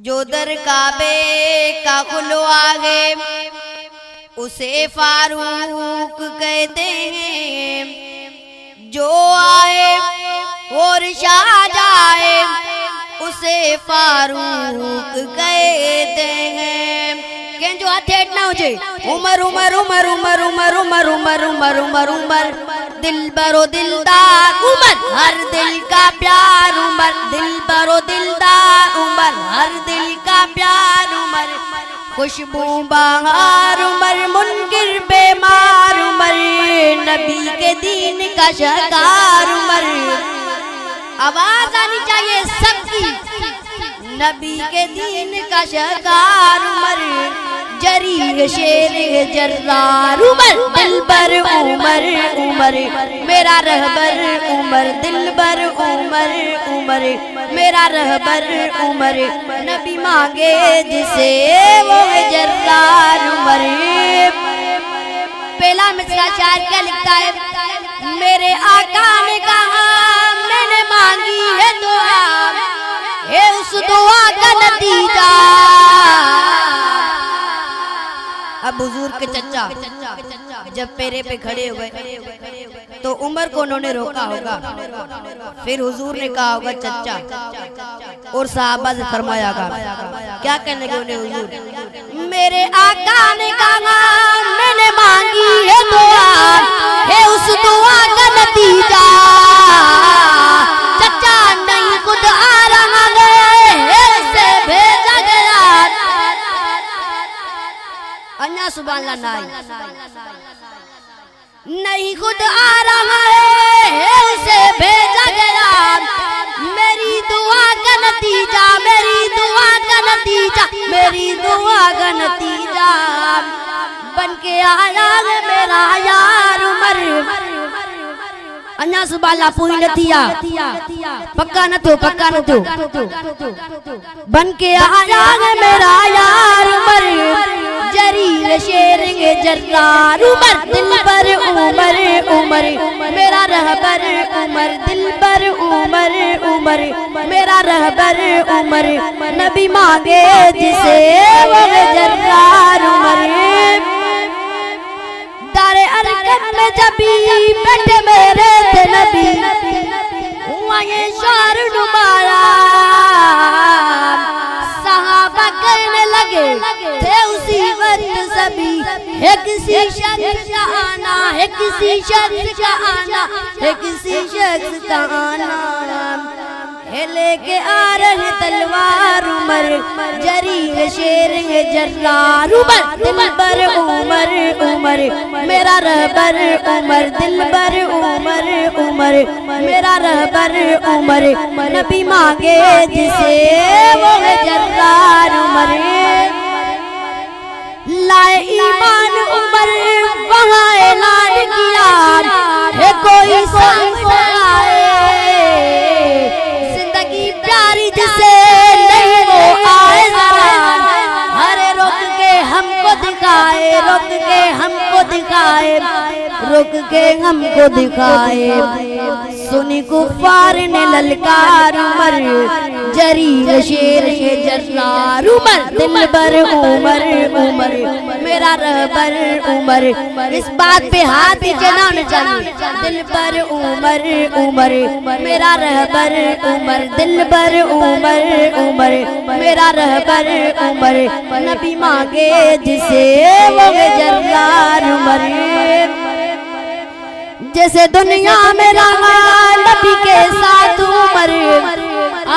جو در کعبے کا خلوا ہے اسے فاروق کہتے ہیں، جو آئے اور شاہ جائے اسے فاروق کہتے ہیں۔ کہ جو ہاتھ نہ ہو جائے عمر عمر عمر عمر عمر عمر عمر عمر عمر عمر دلبر و دلدار عمر، ہر دل کا پیار عمر، دلبر و دلدار عمر، ہر دل کا پیار عمر، خوشبو بہار عمر، منکر بیمار عمر، نبی کے دین کا شہکار عمر۔ آواز آنی چاہیے سب کی، نبی کے دین کا شہکار عمر، جری شیر جرار عمر، دلبر عمر عمر میرا رہبر عمر، دلبر عمر عمر میرا رہبر عمر، نبی مانگے جسے وہ جرار عمر۔ پہلا مصرع شاعر کیا لکھتا ہے؟ میرے آقا نے کہا میں نے مانگی ہے دعا، ہے اس دعا کا نتیجہ۔ اب حضور کے چچا جب پیرے پہ کھڑے ہوئے تو عمر کو انہوں نے روکا ہوگا، پھر حضور نے کہا ہوگا چچا، اور صحابہ سے فرمایا گا کیا کہنے گے انہیں حضور؟ میرے آقا نے کہا میں نے مانگی ہے دعا، ہے اس دعا کا نتیجہ۔ چچا نہیں خود آ رہا ہے اسے بھیجا گیا، انیا سبحان اللہ نہیں خود آ رہا ہے اسے بھیجا گیا، میری دعا کا نتیجہ، میری دعا کا نتیجہ، میری دعا کا نتیجہ بن کے آیا ہے میرا یار عمر۔ انیا سبحان اللہ پوری نتیجہ پکا نہ تو پکا نہ تو بن کے آیا ہے میرا یار عمر، جریر شیرنگ جرار عمر، دلبر عمر عمر میرا رہبر عمر، دلبر عمر عمر میرا رہبر عمر، نبی مانگے جسے وہ جرار عمر۔ دار ارقم میں جبھی بیٹھے میرے تھے نبی، ہوا یہ شعر نمایا، صحابہ کہنے لگے تھے اسی وقت سبھی، ہے کسی شخص کا آنا، ہے کسی شخص کا آنا، ہے کسی شخص کا آنا، ہے لے کے آ رہے تلوار عمر، جری شیرنگ جرار عمر، دلبر عمر عمر میرا رہبر عمر، دلبر عمر عمر میرا رہبر عمر، نبی مانگے جسے وہ جرار عمر۔ لائے ایمان عمر وہاں اعلان کیا، ہے کوئی سامنے آئے زندگی پیاری جسے نہیں وہ آئے ذرا، ہر رک کے ہم کو دکھائے، رک کے ہم کو دکھائے، رک کے ہم کو دکھائے، سنی کفار نے للکار عمر، جری شیر جرار عمر، دلبر عمر عمر میرا رہبر عمر۔ اس بات پہ ہاتھ جنانا چاہیے، دلبر عمر عمر میرا رہبر عمر، دلبر عمر عمر میرا رہبر عمر، نبی مانگے جسے وہ جرار عمر۔ جیسے دنیا میں رہا نبی کے ساتھ عمر،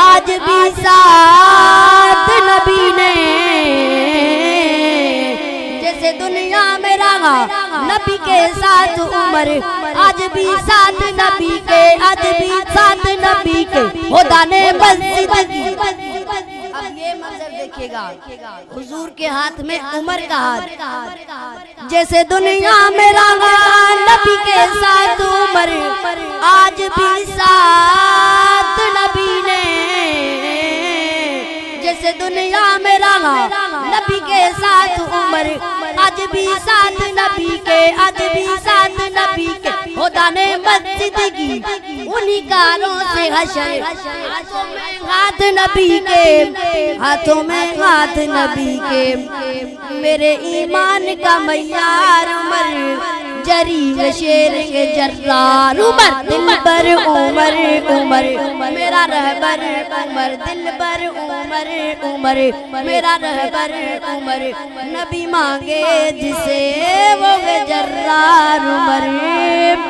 آج بھی ساتھ نبی نے، جیسے دنیا میں رہا نبی کے ساتھ عمر، آج بھی ساتھ نبی کے، آج بھی ساتھ نبی کے، خدا نے مسجد کی۔ اب یہ منظر دیکھیے گا، حضور کے ہاتھ میں عمر کا ہاتھ، جیسے دنیا میں رہا نبی کے ساتھ عمر، آج بھی ساتھ نبی نے، جیسے سے دنیا میں رہا نبی کے ساتھ عمر، آج بھی ساتھ نبی کے، آج بھی ساتھ نبی کے، خدا نے مسجد کی انہی کاروں سے حشر، ہاتھوں میں ہاتھ نبی کے، ہاتھوں میں ہاتھ نبی کے، میرے ایمان کا معیار عمر، جری شیر کے جرار عمر، دل بر عمر، عمر میرا رہبر عمر، دل بر عمر، عمر میرا رہبر عمر، نبی مانگے جسے وہ جرار عمر۔